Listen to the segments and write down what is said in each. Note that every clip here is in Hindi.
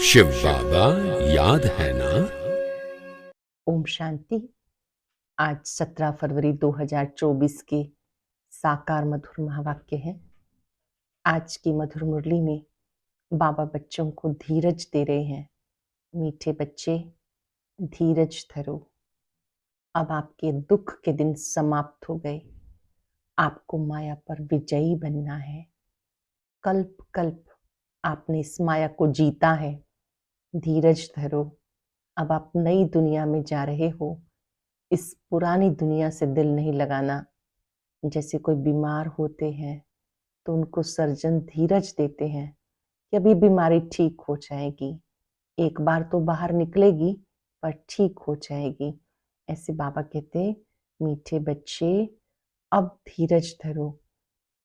शिव बाबा याद है ना। ओम शांति। आज 17 फरवरी 2024 के साकार मधुर महावाक्य है। आज की मधुर मुरली में बाबा बच्चों को धीरज दे रहे हैं। मीठे बच्चे, धीरज धरो। अब आपके दुख के दिन समाप्त हो गए। आपको माया पर विजयी बनना है। कल्प कल्प आपने इस माया को जीता है। धीरज धरो। अब आप नई दुनिया में जा रहे हो। इस पुरानी दुनिया से दिल नहीं लगाना। जैसे कोई बीमार होते हैं तो उनको सर्जन धीरज देते हैं कि अभी बीमारी ठीक हो जाएगी, एक बार तो बाहर निकलेगी पर ठीक हो जाएगी। ऐसे बाबा कहते, मीठे बच्चे अब धीरज धरो।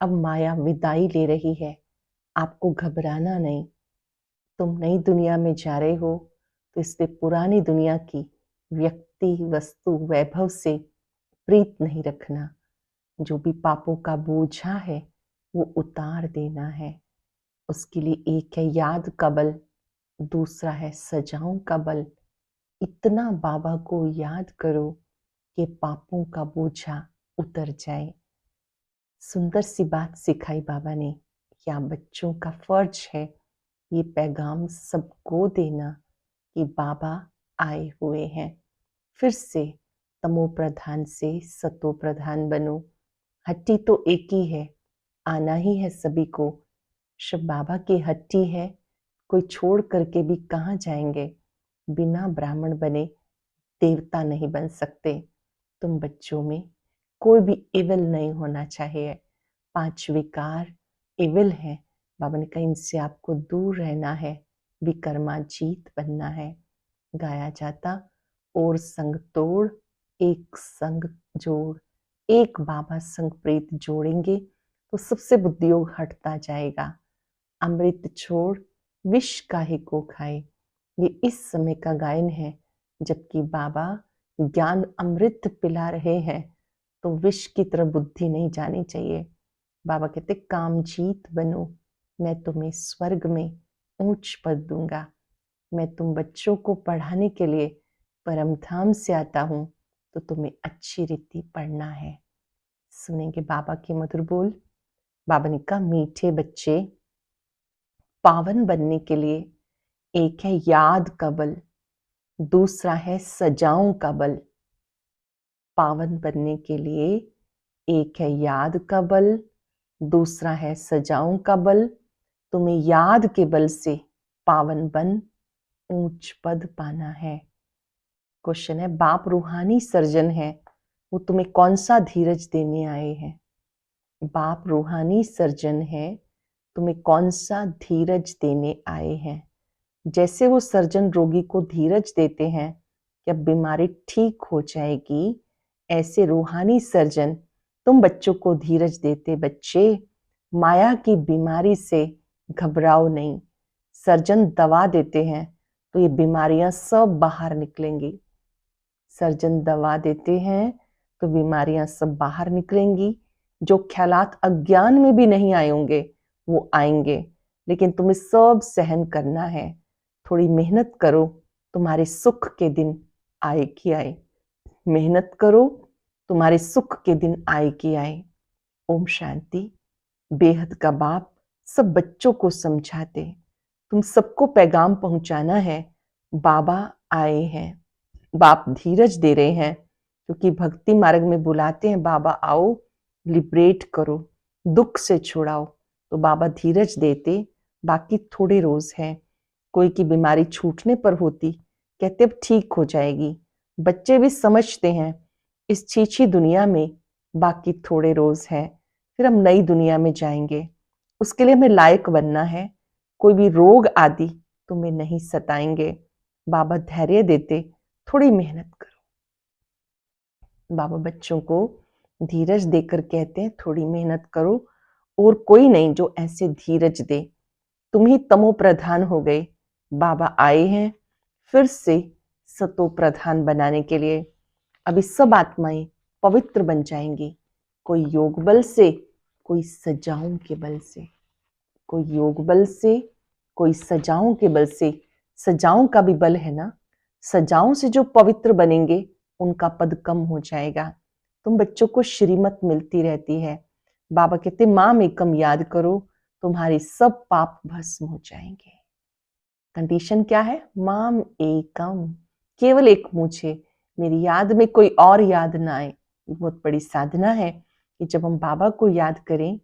अब माया विदाई ले रही है, आपको घबराना नहीं। तुम नई दुनिया में जा रहे हो तो इसलिए पुरानी दुनिया की व्यक्ति, वस्तु, वैभव से प्रीत नहीं रखना। जो भी पापों का बोझा है वो उतार देना है। उसके लिए एक है याद का बल, दूसरा है सजाओं का बल। इतना बाबा को याद करो कि पापों का बोझा उतर जाए। सुंदर सी बात सिखाई बाबा ने। या बच्चों का फर्ज है ये पैगाम सबको देना कि बाबा आए हुए हैं। फिर से तमो प्रधान से सतो प्रधान बनो। हट्टी तो एक ही है, आना ही है सभी को। शिव बाबा की हट्टी है, कोई छोड़ करके भी कहाँ जाएंगे। बिना ब्राह्मण बने देवता नहीं बन सकते। तुम बच्चों में कोई भी इविल नहीं होना चाहिए। 5 विकार इविल है। बाबा ने कहा इनसे आपको दूर रहना है, विकर्माजीत बनना है। गाया जाता, और संग तोड़ एक संग जोड़। एक बाबा संग प्रीत जोड़ेंगे तो सबसे बुद्धियोग हटता जाएगा। अमृत छोड़ विष काहे को खाए। ये इस समय का गायन है, जबकि बाबा ज्ञान अमृत पिला रहे हैं तो विष की तरह बुद्धि नहीं जानी चाहिए। बाबा कहते कामजीत बनो, मैं तुम्हें स्वर्ग में ऊंच पद दूंगा। मैं तुम बच्चों को पढ़ाने के लिए परम धाम से आता हूं तो तुम्हें अच्छी रीति पढ़ना है। सुनेंगे बाबा के मधुर बोल। बाबा ने कहा मीठे बच्चे, पावन बनने के लिए एक है याद का बल, दूसरा है सजाओं का बल। पावन बनने के लिए एक है याद का बल, दूसरा है सजाओं का बल। तुम्हें याद के बल से पावन बन ऊंच पद पाना है। क्वेश्चन है, बाप रूहानी सर्जन है, वो तुम्हें कौन सा धीरज देने आए हैं। बाप रूहानी सर्जन है, तुम्हें कौन सा धीरज देने आए हैं। जैसे वो सर्जन रोगी को धीरज देते हैं कि अब बीमारी ठीक हो जाएगी, ऐसे रूहानी सर्जन तुम बच्चों को धीरज देते। बच्चे, माया की बीमारी से घबराओ नहीं। सर्जन दवा देते हैं तो ये बीमारियां सब बाहर निकलेंगी। सर्जन दवा देते हैं तो बीमारियां सब बाहर निकलेंगी। जो ख्यालात अज्ञान में भी नहीं आए होंगे वो आएंगे, लेकिन तुम्हें सब सहन करना है। थोड़ी मेहनत करो, तुम्हारे सुख के दिन आए कि आए। मेहनत करो, तुम्हारे सुख के दिन आए कि आए। ओम शांति। बेहद का बाप सब बच्चों को समझाते, तुम सबको पैगाम पहुंचाना है, बाबा आए हैं। बाप धीरज दे रहे हैं क्योंकि भक्ति मार्ग में बुलाते हैं, बाबा आओ, लिबरेट करो, दुख से छुड़ाओ। तो बाबा धीरज देते। बाकी थोड़े रोज है। कोई की बीमारी छूटने पर होती, कहते अब ठीक हो जाएगी। बच्चे भी समझते हैं इस छीछी दुनिया में बाकी थोड़े रोज है, फिर हम नई दुनिया में जाएंगे। उसके लिए हमें लायक बनना है। कोई भी रोग आदि तुम्हें नहीं सताएंगे। बाबा धैर्य देते, थोड़ी मेहनत करो। बाबा बच्चों को धीरज देकर कहते हैं थोड़ी मेहनत करो, और कोई नहीं जो ऐसे धीरज दे। तुम ही तमो प्रधान हो गए, बाबा आए हैं फिर से सतो प्रधान बनाने के लिए। अभी सब आत्माएं पवित्र बन जाएंगी, कोई योग बल से, कोई सजाओं के बल से। कोई योग बल से, कोई सजाओं के बल से सजाओं का भी बल है ना, सजाओं से जो पवित्र बनेंगे उनका पद कम हो जाएगा। तुम बच्चों को श्रीमत मिलती रहती है। बाबा कहते माम एकम याद करो, तुम्हारे सब पाप भस्म हो जाएंगे। कंडीशन क्या है? माम एकम, केवल एक मुझे, मेरी याद में कोई और याद ना आए। बहुत बड़ी साधना है कि जब हम बाबा को याद करें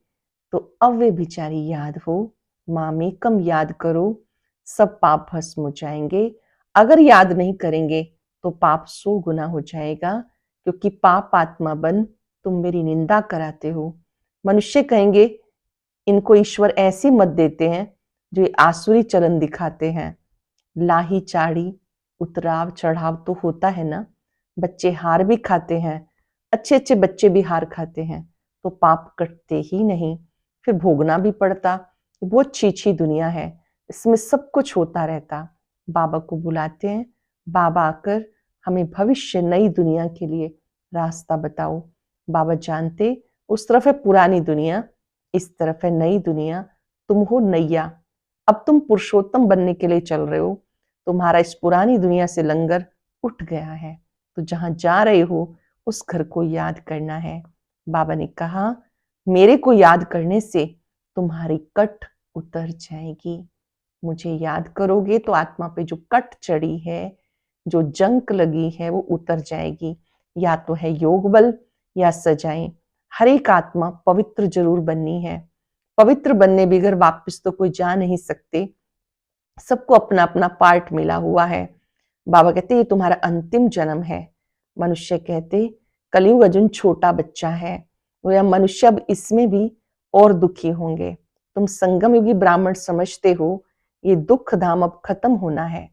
तो अव्यभिचारी याद हो। माम एकम याद करो, सब पाप भस्म हो जाएंगे। अगर याद नहीं करेंगे तो पाप 100 गुना हो जाएगा, क्योंकि पाप आत्मा बन तुम मेरी निंदा कराते हो। मनुष्य कहेंगे इनको ईश्वर ऐसी मत देते हैं जो ये आसुरी चलन दिखाते हैं। लाही चाड़ी उतराव चढ़ाव तो होता है ना, बच्चे हार भी खाते हैं, अच्छे अच्छे बच्चे भी हार खाते हैं, तो पाप कटते ही नहीं, फिर भोगना भी पड़ता। बहुत छीछी दुनिया है, इसमें सब कुछ होता रहता। बाबा को बुलाते हैं, बाबा आकर हमें भविष्य नई दुनिया के लिए रास्ता बताओ। बाबा जानते उस तरफ है पुरानी दुनिया, इस तरफ है नई दुनिया। तुम हो नैया, अब तुम पुरुषोत्तम बनने के लिए चल रहे हो। तुम्हारा इस पुरानी दुनिया से लंगर उठ गया है, तो जहां जा रहे हो उस घर को याद करना है। बाबा ने कहा मेरे को याद करने से तुम्हारी कट उतर जाएगी। मुझे याद करोगे तो आत्मा पे जो कट चढ़ी है, जो जंक लगी है, वो उतर जाएगी। या तो है योग बल या सजाएं। हर एक आत्मा पवित्र जरूर बननी है। पवित्र बनने बगैर वापस तो कोई जा नहीं सकते। सबको अपना अपना पार्ट मिला हुआ है। बाबा कहते ये तुम्हारा अंतिम जन्म है। मनुष्य कहते कलयुग अर्जुन छोटा बच्चा है, वो या मनुष्य अब इसमें भी और दुखी होंगे। तुम संगम युगी ब्राह्मण समझते हो, ये दुख धाम अब खत्म होना है।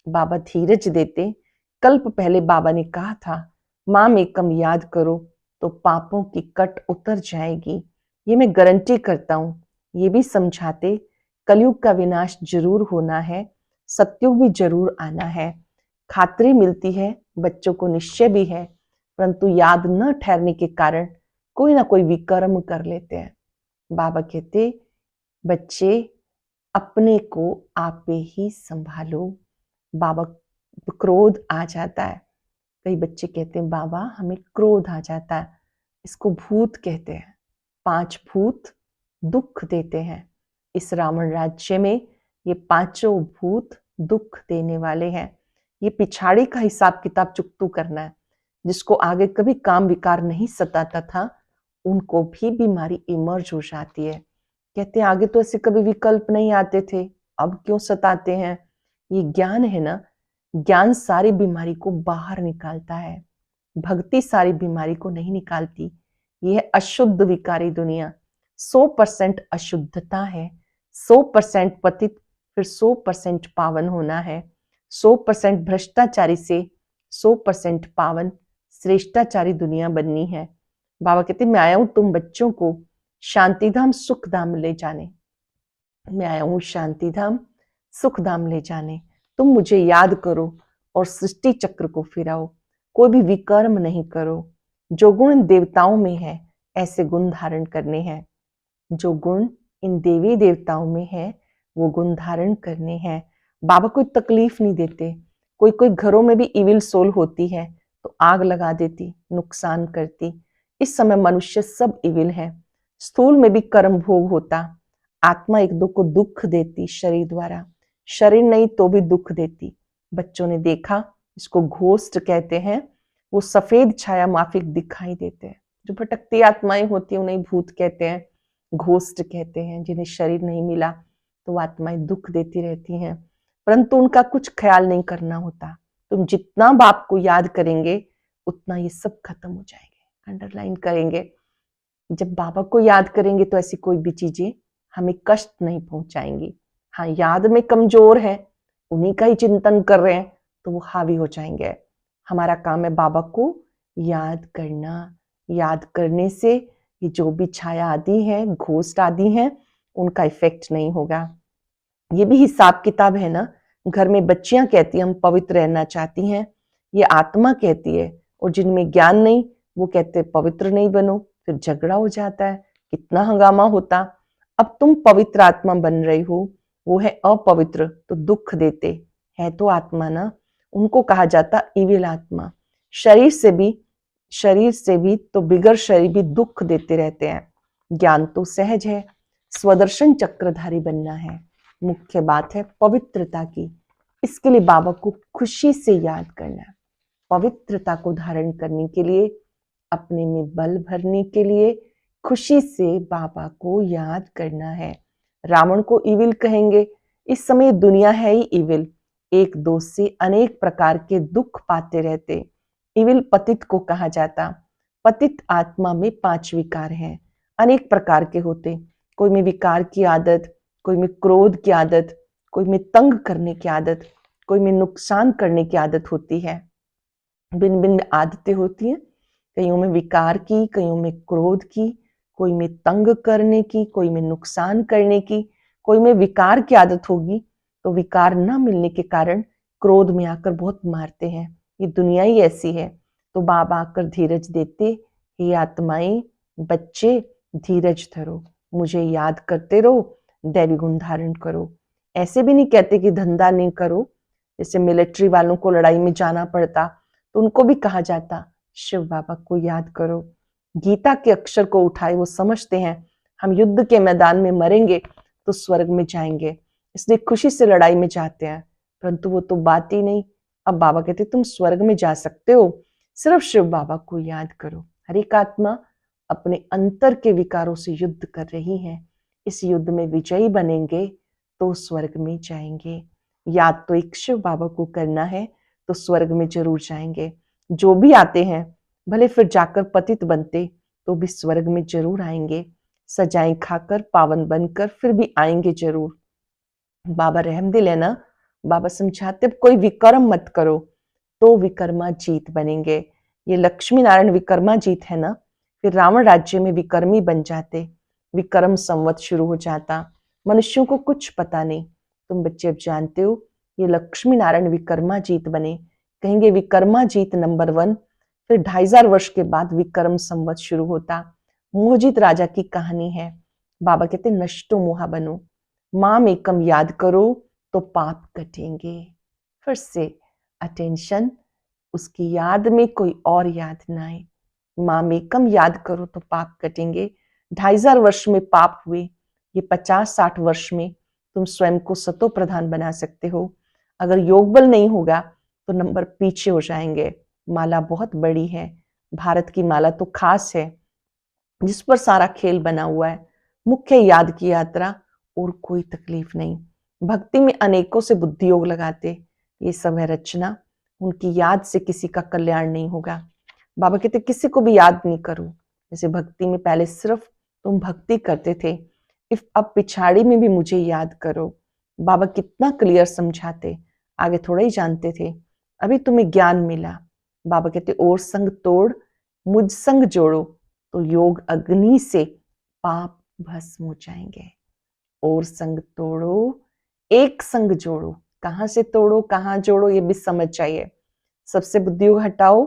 बाबा धीरज देते। कल्प पहले बाबा ने कहा था माम एकम याद करो तो पापों की कट उतर जाएगी। ये मैं गारंटी करता हूं। ये भी समझाते कलयुग का विनाश जरूर होना है, सतयुग भी जरूर आना है। खातरी मिलती है, बच्चों को निश्चय भी है, परंतु याद न ठहरने के कारण कोई ना कोई विकर्म कर लेते हैं। बाबा कहते बच्चे अपने को आपे ही संभालो। बाबा क्रोध आ जाता है, कई बच्चे कहते हैं बाबा हमें क्रोध आ जाता है, इसको भूत कहते हैं। 5 भूत दुख देते हैं। इस रावण राज्य में ये 5 भूत दुख देने वाले हैं। ये पिछाड़ी का हिसाब किताब चुकतू करना है। जिसको आगे कभी काम विकार नहीं सताता था, उनको भी बीमारी इमर्ज हो जाती है। कहते हैं आगे तो ऐसे कभी विकल्प नहीं आते थे, अब क्यों सताते हैं? ये ज्ञान है ना, ज्ञान सारी बीमारी को बाहर निकालता है, भक्ति सारी बीमारी को नहीं निकालती। ये है अशुद्ध विकारी दुनिया। 100% अशुद्धता है, 100% पतित, फिर 100% पावन होना है। 100% भ्रष्टाचारी से 100% पावन श्रेष्ठाचारी दुनिया बननी है। बाबा कहते मैं आया हूं तुम बच्चों को शांतिधाम सुखधाम ले जाने। मैं आया हूं शांतिधाम सुखधाम ले जाने। तुम मुझे याद करो और सृष्टि चक्र को फिराओ। कोई भी विकर्म नहीं करो। जो गुण इन देवताओं में है ऐसे गुण धारण करने हैं। जो गुण इन देवी देवताओं में है वो गुण धारण करने हैं। बाबा कोई तकलीफ नहीं देते। कोई कोई घरों में भी इविल सोल होती है तो आग लगा देती, नुकसान करती। इस समय मनुष्य सब इविल है। स्थूल में भी कर्म भोग होता। आत्मा एक दो को दुख देती शरीर द्वारा, शरीर नहीं तो भी दुख देती। बच्चों ने देखा, इसको घोस्ट कहते हैं। वो सफेद छाया माफिक दिखाई देते हैं। जो भटकती आत्माएं होती है उन्हें भूत कहते हैं, घोस्ट कहते हैं। जिन्हें शरीर नहीं मिला तो आत्माएं दुख देती रहती हैं, परंतु उनका कुछ ख्याल नहीं करना होता। तुम जितना बाप को याद करेंगे उतना ये सब खत्म हो जाएंगे। अंडरलाइन करेंगे, जब बाबा को याद करेंगे तो ऐसी कोई भी चीजें हमें कष्ट नहीं पहुंचाएंगी। हाँ, याद में कमजोर है, उन्हीं का ही चिंतन कर रहे हैं तो वो हावी हो जाएंगे। हमारा काम है बाबा को याद करना। याद करने से ये जो भी छाया आदि है, घोस्ट आदि है, उनका इफेक्ट नहीं होगा। ये भी हिसाब किताब है ना। घर में बच्चियां कहती हैं हम पवित्र रहना चाहती हैं, ये आत्मा कहती है, और जिनमें ज्ञान नहीं वो कहते पवित्र नहीं बनो। फिर झगड़ा हो जाता है, कितना हंगामा होता। अब तुम पवित्र आत्मा बन रही हो, वो है अपवित्र तो दुख देते है तो आत्मा ना, उनको कहा जाता इविल आत्मा। शरीर से भी तो बिगर शरीर भी दुख देते रहते हैं। ज्ञान तो सहज है, स्वदर्शन चक्रधारी बनना है। मुख्य बात है पवित्रता की। इसके लिए बाबा को खुशी से याद करना है। पवित्रता को धारण करने के लिए, अपने में बल भरने के लिए खुशी से बाबा को याद करना है। रावण को इविल कहेंगे, इस समय दुनिया है ही इविल। एक दोस्त से अनेक प्रकार के दुख पाते रहते। इविल पतित को कहा जाता। पतित आत्मा में 5 विकार हैं, अनेक प्रकार के होते। कोई में विकार की आदत, कोई में क्रोध की आदत, कोई में तंग करने की आदत, कोई में नुकसान करने की आदत होती है। भिन्न भिन्न आदतें होती हैं, कईयों में विकार की, कईयों में क्रोध की, कोई में तंग करने की, कोई में नुकसान करने की, कोई में विकार की आदत होगी तो विकार न मिलने के कारण क्रोध में आकर बहुत मारते हैं। ये दुनिया ही ऐसी है। तो बाबा आकर धीरज देते, हे आत्माएं, बच्चे धीरज धरो, मुझे याद करते रहो, दैवी गुण धारण करो। ऐसे भी नहीं कहते कि धंधा नहीं करो, जैसे मिलिट्री वालों को लड़ाई में जाना पड़ता तो उनको भी कहा जाता शिव बाबा को याद करो। गीता के अक्षर को उठाए, वो समझते हैं हम युद्ध के मैदान में मरेंगे तो स्वर्ग में जाएंगे, इसलिए खुशी से लड़ाई में जाते हैं। परंतु वो तो बात ही नहीं। अब बाबा कहते तुम स्वर्ग में जा सकते हो, सिर्फ शिव बाबा को याद करो। हर एक आत्मा अपने अंतर के विकारों से युद्ध कर रही है। इस युद्ध में विजयी बनेंगे तो स्वर्ग में जाएंगे। याद तो एक शिव बाबा को करना है तो स्वर्ग में जरूर जाएंगे। जो भी आते हैं भले फिर जाकर पतित बनते तो भी स्वर्ग में जरूर आएंगे। सजाएं खाकर पावन बनकर फिर भी आएंगे जरूर। बाबा रहम दिल है ना, बाबा समझाते कोई विकर्म मत करो तो विकर्मा जीत बनेंगे। ये लक्ष्मी नारायण विकर्मा जीत है ना, फिर रावण राज्य में विकर्मी बन जाते, विक्रम संवत शुरू हो जाता। मनुष्यों को कुछ पता नहीं, तुम बच्चे अब जानते हो ये लक्ष्मी नारायण विकर्मा जीत बने। कहेंगे विकर्मा जीत नंबर 1। फिर 2500 वर्ष के बाद विक्रम संवत शुरू होता। मोहजित राजा की कहानी है। बाबा कहते नष्टो मोहा बनो, माम एकम याद करो तो पाप कटेंगे। फिर से अटेंशन, उसकी याद में कोई और याद ना आए। माम एकम याद करो तो पाप कटेंगे। 2500 वर्ष में पाप हुए, ये 50-60 वर्ष में तुम स्वयं को सतो प्रधान बना सकते हो। अगर योग बल नहीं होगा तो नंबर पीछे हो जाएंगे। माला बहुत बड़ी है, भारत की माला तो खास है जिस पर सारा खेल बना हुआ है। मुख्य याद की यात्रा और कोई तकलीफ नहीं। भक्ति में अनेकों से बुद्धि योग लगाते, ये सब है रचना। उनकी याद से किसी का कल्याण नहीं होगा। बाबा कहते किसी को भी याद नहीं करो। जैसे भक्ति में पहले सिर्फ तुम भक्ति करते थे, इफ अब पिछाड़ी में भी मुझे याद करो। बाबा कितना क्लियर समझाते, आगे थोड़ा ही जानते थे। अभी तुम्हें ज्ञान मिला। बाबा कहते और संग तोड़ मुझ संग जोड़ो तो योग अग्नि से पाप भस्म हो जाएंगे। और संग तोड़ो, एक संग जोड़ो। कहां से तोड़ो, कहां जोड़ो, ये भी समझ चाहिए। सबसे बुद्धि योग हटाओ,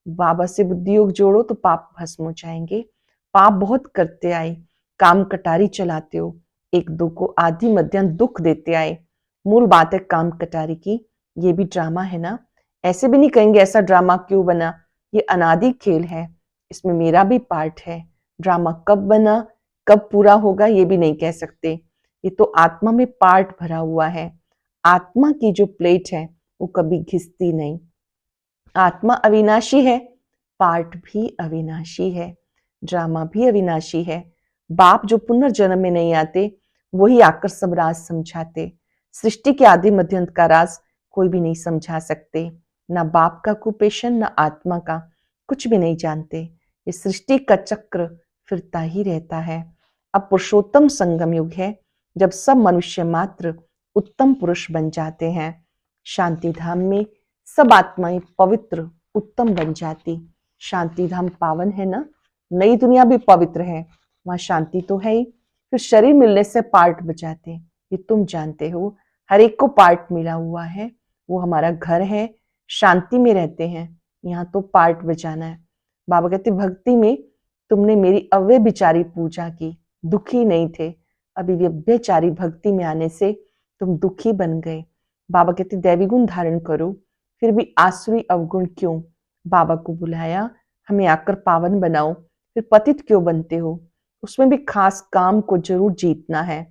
बाबा से बुद्धि योग जोड़ो तो पाप भस्म हो जाएंगे। पाप बहुत करते आए, काम कटारी चलाते हो, एक दो को आदि मध्यम दुख देते आए। मूल बात है काम कटारी की, ये भी ड्रामा है ना। ऐसे भी नहीं कहेंगे ऐसा ड्रामा क्यों बना, ये अनादि खेल है, इसमें मेरा भी पार्ट है। ड्रामा कब बना, कब पूरा होगा, ये भी नहीं कह सकते। ये तो आत्मा में पार्ट भरा हुआ है। आत्मा की जो प्लेट है वो कभी घिसती नहीं। आत्मा अविनाशी है, पार्ट भी अविनाशी है, ड्रामा भी अविनाशी है। बाप जो पुनर्जन्म में नहीं आते वही आकर सब राज समझाते। सृष्टि के आदि मध्य अंत का राज कोई भी नहीं समझा सकते। ना बाप का कुपेशन, ना आत्मा का, कुछ भी नहीं जानते। ये सृष्टि का चक्र फिरता ही रहता है। अब पुरुषोत्तम संगम युग है, जब सब मनुष्य मात्र उत्तम पुरुष बन जाते हैं। शांति धाम में सब आत्माएं पवित्र उत्तम बन जाती। शांति धाम पावन है ना, नई दुनिया भी पवित्र है, वहां शांति तो है ही। फिर शरीर मिलने से पार्ट बचाते, ये तुम जानते हो। हर एक को पार्ट मिला हुआ है, वो हमारा घर है, शांति में रहते हैं, यहाँ तो पार्ट बचाना है। बाबा कहते भक्ति में तुमने मेरी अव्यभिचारी पूजा की, दुखी नहीं थे। अभी व्यभिचारी भक्ति में आने से तुम दुखी बन गए। बाबा कहते दैवी गुण धारण करो, फिर भी आसुरी अवगुण क्यों? बाबा को बुलाया, हमें आकर पावन बनाओ, फिर पतित क्यों बनते हो? उसमें भी खास काम को जरूर जीतना है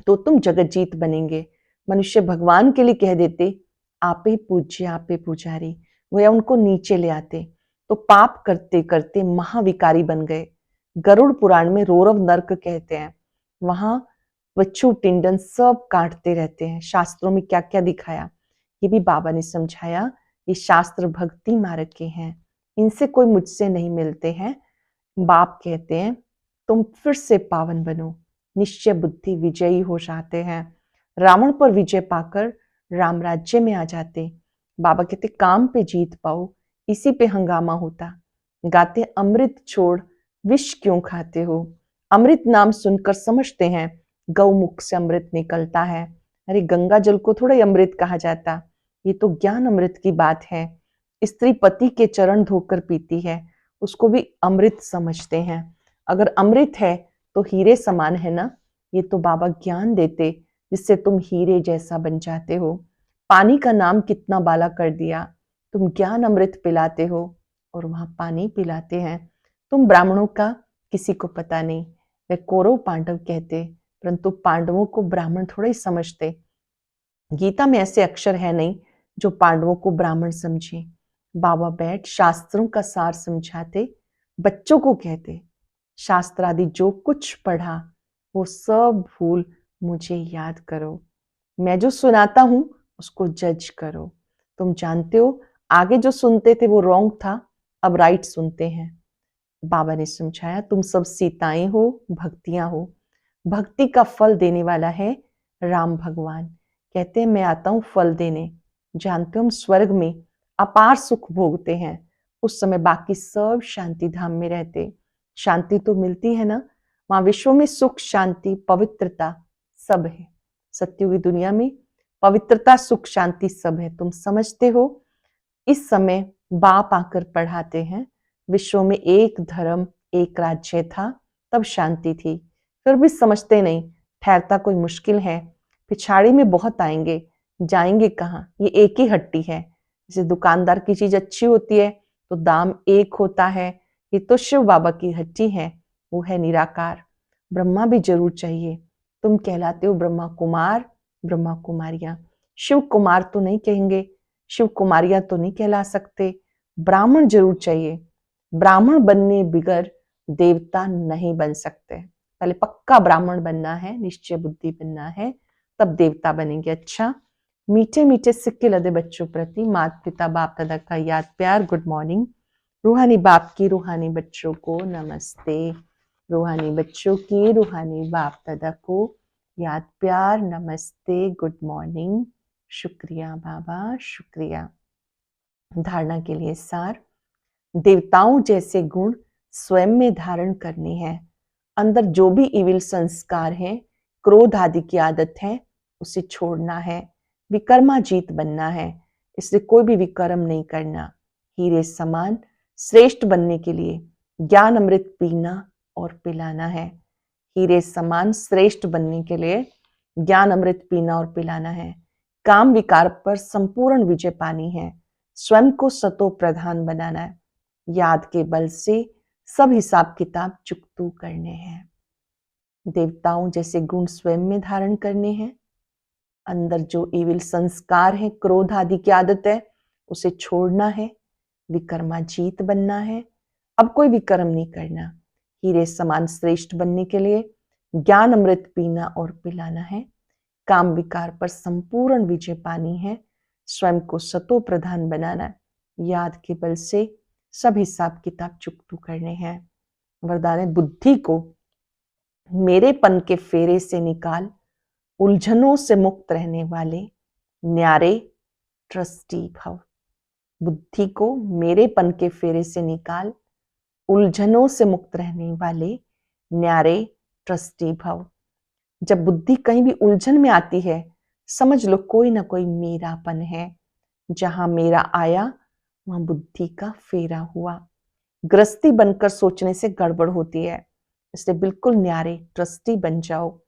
तो तुम जगत जीत बनेंगे। मनुष्य भगवान के लिए कह देते आप ही पूज्य, आप ही पुजारी, वो या उनको नीचे ले आते तो पाप करते करते महाविकारी बन गए। गरुड़ पुराण में रोरव नर्क कहते हैं, वहां बच्चू टिंडन सब काटते रहते हैं। शास्त्रों में क्या क्या दिखाया ये भी बाबा ने समझाया। ये शास्त्र भक्ति मार्ग के हैं, इनसे कोई मुझसे नहीं मिलते हैं। बाप कहते हैं तुम फिर से पावन बनो, निश्चय बुद्धि विजयी हो जाते हैं। रावण पर विजय पाकर राम राज्य में आ जाते। बाबा कहते काम पे जीत पाओ, इसी पे हंगामा होता। गाते अमृत छोड़ विष क्यों खाते हो? अमृत नाम सुनकर समझते हैं गौमुख से अमृत निकलता है। अरे गंगा जल को थोड़ा ही अमृत कहा जाता, ये तो ज्ञान अमृत की बात है। स्त्री पति के चरण धोकर पीती है, उसको भी अमृत समझते हैं। अगर अमृत है तो हीरे समान है ना। ये तो बाबा ज्ञान देते जिससे तुम हीरे जैसा बन जाते हो। पानी का नाम कितना बाला कर दिया, तुम ज्ञान अमृत पिलाते हो और वहां पानी पिलाते हैं। तुम ब्राह्मणों का किसी को पता नहीं, वे कौरव पांडव कहते, परंतु पांडवों को ब्राह्मण थोड़ा ही समझते। गीता में ऐसे अक्षर है नहीं जो पांडवों को ब्राह्मण समझे। बाबा बैठ शास्त्रों का सार समझाते, बच्चों को कहते शास्त्र आदि जो कुछ पढ़ा वो सब भूल मुझे याद करो। मैं जो सुनाता हूं उसको जज करो। तुम जानते हो आगे जो सुनते थे वो रॉन्ग था, अब राइट सुनते हैं। बाबा ने समझाया तुम सब सीताएं हो, भक्तियां हो। भक्ति का फल देने वाला है राम भगवान। कहते हैं मैं आता हूं फल देने। जानते हो हम स्वर्ग में अपार सुख भोगते हैं, उस समय बाकी सब शांति धाम में रहते। शांति तो मिलती है ना, वहां विश्व में सुख शांति पवित्रता सब है। सत्युगी दुनिया में पवित्रता सुख शांति सब है, तुम समझते हो। इस समय बाप आकर पढ़ाते हैं विश्व में एक धर्म एक राज्य था, तब शांति थी। फिर भी समझते नहीं, ठहरता कोई मुश्किल है। पिछाड़ी में बहुत आएंगे, जाएंगे कहाँ, ये एक ही हट्टी है। जैसे दुकानदार की चीज अच्छी होती है तो दाम एक होता है, ये तो शिव बाबा की हट्टी है, वो है निराकार। ब्रह्मा भी जरूर चाहिए, तुम कहलाते हो ब्रह्मा कुमार ब्रह्मा कुमारियां। शिव कुमार तो नहीं कहेंगे, शिव कुमारियां तो नहीं कहला सकते, ब्राह्मण जरूर चाहिए। ब्राह्मण बनने बिगर देवता नहीं बन सकते। पहले पक्का ब्राह्मण बनना है, निश्चय बुद्धि बनना है, तब देवता बनेंगे। अच्छा, मीठे मीठे सिक्के लदे बच्चों प्रति माता पिता बाप दादा का याद प्यार गुड मॉर्निंग। रूहानी बाप की रूहानी बच्चों को नमस्ते। रूहानी बच्चों की रूहानी बाप दादा को याद प्यार नमस्ते गुड मॉर्निंग। शुक्रिया बाबा, शुक्रिया। धारणा के लिए सार, देवताओं जैसे गुण स्वयं में धारण करने हैं। अंदर जो भी इविल संस्कार हैं, क्रोध आदि की आदत है, उसे छोड़ना है। विकर्माजीत बनना है, इसलिए कोई भी विकर्म नहीं करना। हीरे समान श्रेष्ठ बनने के लिए ज्ञान अमृत पीना और पिलाना है। हीरे समान श्रेष्ठ बनने के लिए ज्ञान अमृत पीना और पिलाना है। काम विकार पर संपूर्ण विजय पानी है। स्वयं को सतो प्रधान बनाना है। याद के बल से सब हिसाब किताब चुकतू करने हैं। देवताओं जैसे गुण स्वयं में धारण करने हैं। अंदर जो इविल संस्कार है, क्रोध आदि की आदत है, उसे छोड़ना है। विकर्माजीत बनना है, अब कोई विकर्म नहीं करना। हीरे समान श्रेष्ठ बनने के लिए ज्ञान अमृत पीना और पिलाना है। काम विकार पर संपूर्ण विजय पानी है। स्वयं को सतो प्रधान बनाना है। याद के बल से सब हिसाब किताब चुकतू करने हैं। वरदान है बुद्धि को मेरेपन के फेरे से निकाल, उलझनों से मुक्त रहने वाले न्यारे ट्रस्टी भव। बुद्धि को मेरेपन के फेरे से निकाल, उलझनों से मुक्त रहने वाले न्यारे ट्रस्टी भव। जब बुद्धि कहीं भी उलझन में आती है, समझ लो कोई ना कोई मेरापन है। जहां मेरा आया वहां बुद्धि का फेरा हुआ। गृहस्थी बनकर सोचने से गड़बड़ होती है, इसलिए बिल्कुल न्यारे ट्रस्टी बन जाओ।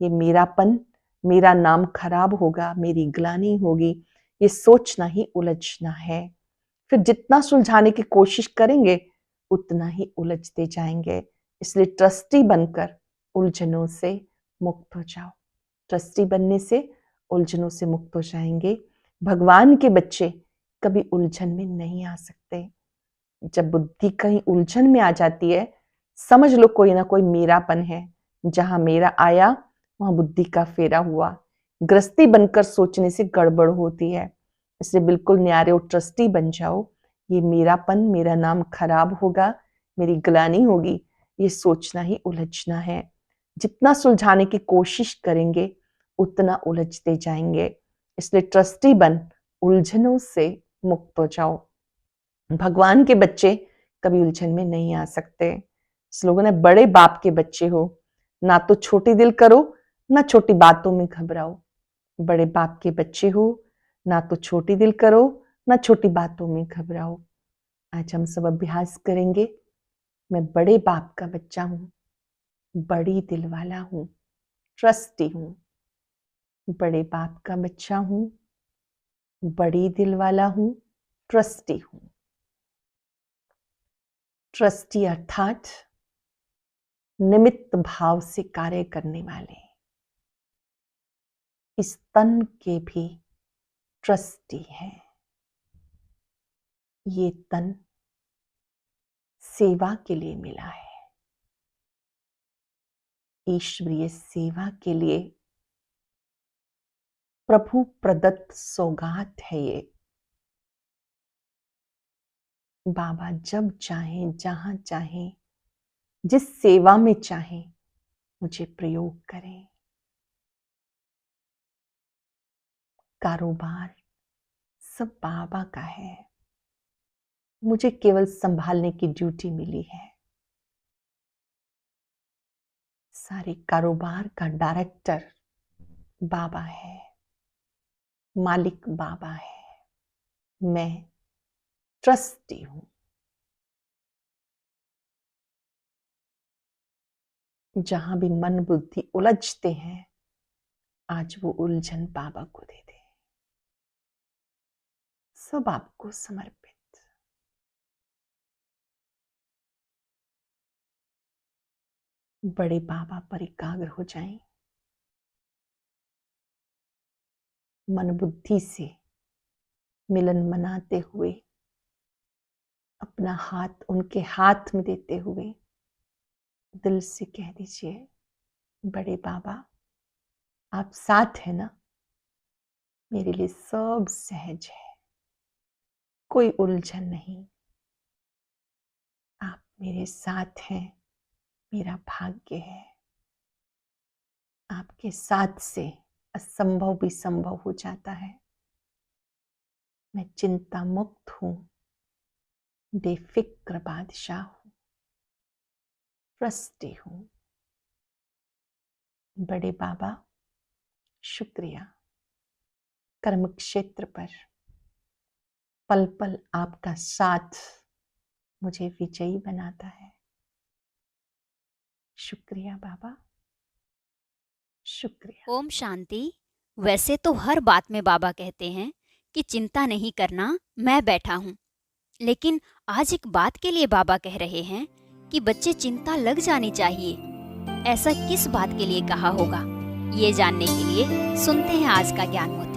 ये मेरापन मेरा नाम खराब होगा, मेरी ग्लानि होगी, ये सोचना ही उलझना है। फिर जितना सुलझाने की कोशिश करेंगे उतना ही उलझते जाएंगे। इसलिए ट्रस्टी बनकर उलझनों से मुक्त हो जाओ। ट्रस्टी बनने से उलझनों से मुक्त हो जाएंगे। भगवान के बच्चे कभी उलझन में नहीं आ सकते। जब बुद्धि कहीं उलझन में आ जाती है, समझ लो कोई ना कोई मेरापन है। जहां मेरा आया वहां बुद्धि का फेरा हुआ। गृहस्थी बनकर सोचने से गड़बड़ होती है। इसलिए बिल्कुल न्यारे और ट्रस्टी बन जाओ। ये मेरापन, मेरा नाम खराब होगा, मेरी ग्लानि होगी, ये सोचना ही उलझना है। जितना सुलझाने की कोशिश करेंगे उतना उलझते जाएंगे। इसलिए ट्रस्टी बन उलझनों से मुक्त हो जाओ। भगवान के बच्चे कभी उलझन में नहीं आ सकते। स्लोगन है, बड़े बाप के बच्चे हो, ना तो छोटी दिल करो, ना छोटी बातों में घबराओ। बड़े बाप के बच्चे हो, ना तो छोटी दिल करो, ना छोटी बातों में घबराओ। आज हम सब अभ्यास करेंगे। मैं बड़े बाप का बच्चा हूं, बड़ी दिल वाला हूं, ट्रस्टी हूं। बड़े बाप का बच्चा हूं, बड़ी दिल वाला हूं, ट्रस्टी हूं। ट्रस्टी अर्थात निमित्त भाव से कार्य करने वाले। इस तन के भी ट्रस्टी हैं। ये तन सेवा के लिए मिला है, ईश्वरीय सेवा के लिए प्रभु प्रदत्त सौगात है ये। बाबा जब चाहें, जहां चाहें, जिस सेवा में चाहें मुझे प्रयोग करें। कारोबार सब बाबा का है, मुझे केवल संभालने की ड्यूटी मिली है। सारे कारोबार का डायरेक्टर बाबा है, मालिक बाबा है। मैं ट्रस्टी हूं। जहां भी मन बुद्धि उलझते हैं, आज वो उलझन बाबा को दे दे। सब आपको समर्पित। बड़े बाबा पर एकाग्र हो जाएं। मन बुद्धि से मिलन मनाते हुए, अपना हाथ उनके हाथ में देते हुए दिल से कह दीजिए, बड़े बाबा आप साथ है ना, मेरे लिए सब सहज है, कोई उलझन नहीं। आप मेरे साथ हैं, मेरा भाग्य है। आपके साथ से असंभव भी संभव हो जाता है। मैं चिंता मुक्त हूं, बेफिक्र बादशाह हूं, ट्रस्टी हूं। बड़े बाबा शुक्रिया। कर्म क्षेत्र पर पल पल आपका साथ मुझे विजयी बनाता है। शुक्रिया बाबा, शुक्रिया। ओम शांति। वैसे तो हर बात में बाबा कहते हैं कि चिंता नहीं करना, मैं बैठा हूँ। लेकिन आज एक बात के लिए बाबा कह रहे हैं कि बच्चे चिंता लग जानी चाहिए। ऐसा किस बात के लिए कहा होगा? ये जानने के लिए सुनते हैं आज का ज्ञान मुद्दा।